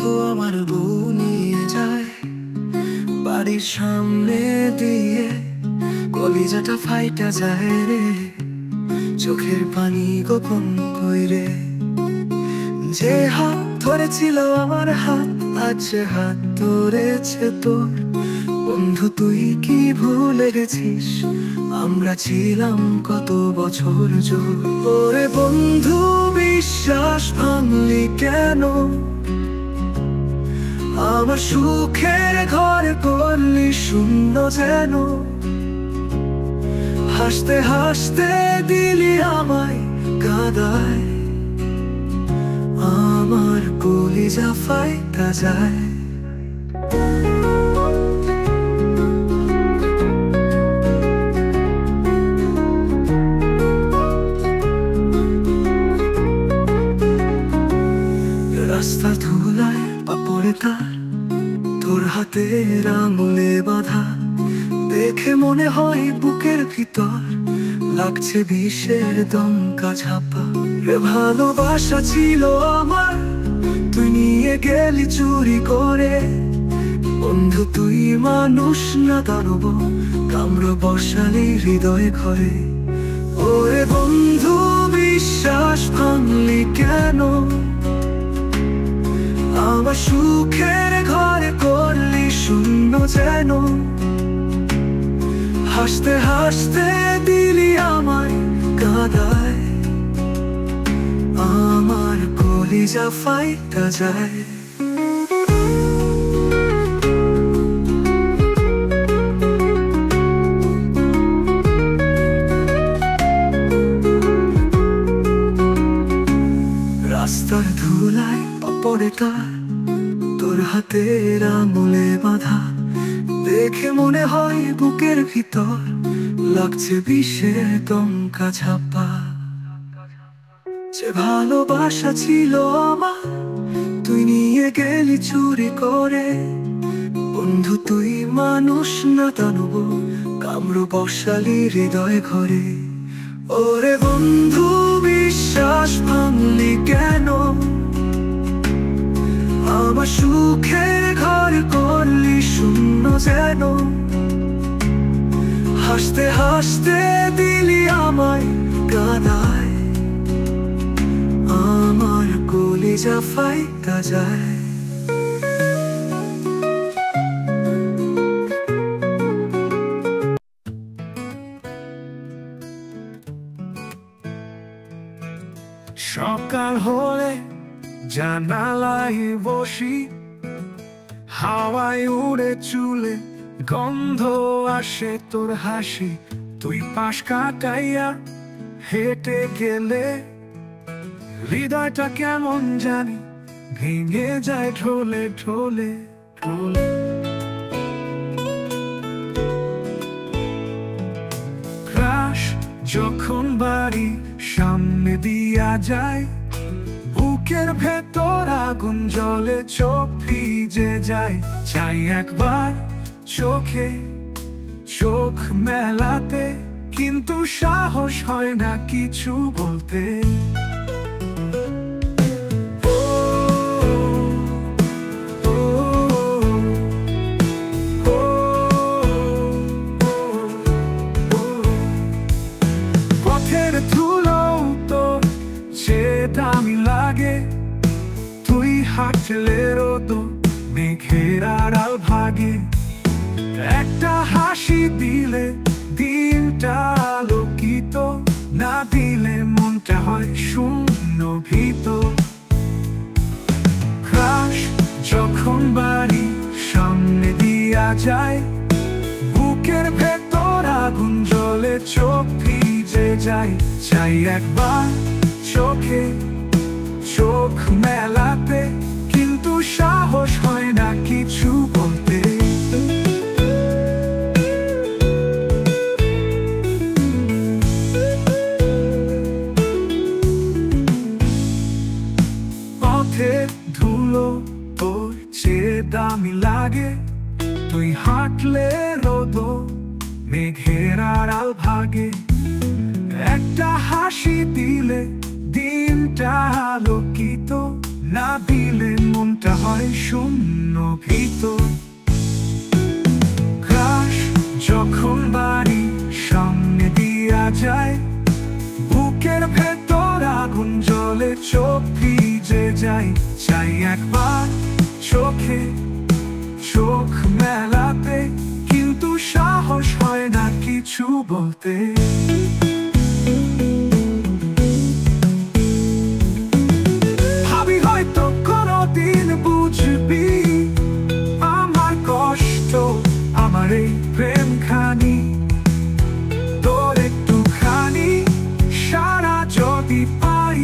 মতো আমার বউ নিয়ে যায় বাড়ির সামনে দিয়ে, কলিজাটা ফাইটা যায় রে, চোখের পানি গোপন কইরে। যে হাত ধরেছিল আমার হাত, আজ সে হাত ধরেছে তোর। বন্ধু তুই কি ভুলে গেছিস আমরা ছিলাম কত বছর জোর। ওরে বন্ধু বিশ্বাস ভাঙলি কেন, আমার সুখের ঘরে করলি শূন্য যেন। হাসতে হাসতে দিলি আমায় কাঁদায়, আমার কলিজা ফাইটা যায়। রাস্তা ধুলায় পা পড়ে তার, তোর হাতের আঙুলে বাঁধা, দেখে মনে হয় বুকের ভিতর লাগছে বিষের দমকা ঝাপা। রে ভালোবাসা ছিল আমার, তুই নিয়ে গেলি চুরি করে। বন্ধু তুই মানুষ না দানব, কামড় বসালি হৃদয় ঘরে। ওরে বন্ধু বিশ্বাস ভাঙলি কেন, আমার সুখের ঘরে করলি শূন্য যেন। হাসতে হাসতে দিলি আমায় কাঁদায়, আমার কলিজা ফাইটা যায়। রাস্তার ধুলায় পা পড়ে তার, তোর হাতের আঙুলে বাঁধা, দেখে মনে হয় বুকের ভিতর লাগছে বিষের দমকা ঝাপা। যে ভালোবাসা ছিল আমার, তুই নিয়ে গেলি চুরি করে। বন্ধু তুই মানুষ না দানব, কামড় বসালি হৃদয় ঘরে। ওরে বন্ধু বিশ্বাস ভাঙলি কেন, আমার সুখের ঘরে করলি শূন্য যেন। হাসতে হাসতে দিলি আমায় কাঁদায়, আমার কলিজা ফাইটা যায়। সকাল হলে জানালায় বসি, হাওয়ায় উড়ে চুলে গন্ধ আসে তোর হাসি। তুই পাশ কাটাইয়া হেঁটে গেলে হৃদয়টা কেমন জানি ভেঙে যায় ঢোলে ঢোলে ঢোলে। ক্রাশ যখন বাড়ি সামনে দিয়া যায়, বুকের ভেতর আগুন জ্বলে, চোখ ভিজে যায়। চাই একবার চোখে চোখ মেলাতে, কিন্তু সাহস হয় না কিছু বলতে। ও, ও, ও, ও, পথের ধুলো তোর যে দামি লাগে, তুই হাঁটলে রোদ মেঘের আড়াল ভাগে। একটা হাসি দিলে দিনটা আলোকিত, না দিলে মনটা হয় শূন্য ভীত। ক্রাশ যখন বাড়ি সামনে দিয়া যায়, বুকের ভেতর আগুন জ্বলে, চোখ ভিজে যায়। চাই একবার চোখে চোখ মেলাতে, কিন্তু সাহস হয় না কিছু বলতে। পথের ধুলো তোর চেয়ে দামি লাগে, তুই হাঁটলে রোদ মেঘের আড়াল ভাগে। একটা হাসি দিলে দিনটা আলোকিত, না দিলে মনটা হয় শূন্য ভীত। ক্রাশ যখন বাড়ি সামনে দিয়া যায়, বুকের ভেতর আগুন জ্বলে, চোখ ভিজে যায়। চাই একবার চোখে চোখ মেলাতে, কিন্তু সাহস হয় না কিছু বলতে। ভাবি হয়তো কোনোদিন বুঝবি আমার কষ্ট, আমার এই প্রেম খানি। তোর একটুখানি সারা যদি পাই,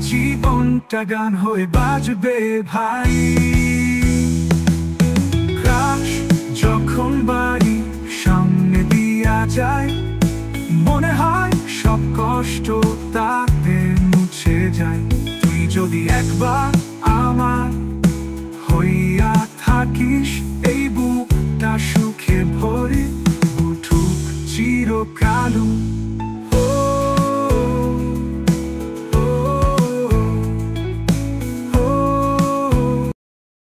জীবনটা গান হয়ে বাজবে ভাই। ক্রাশ যখন বাড়ি সামনে দিয়া যায়, মনে হয় সব কষ্ট তাতে মুছে যায়। তুই যদি একবার আমার হইয়া থাকিস,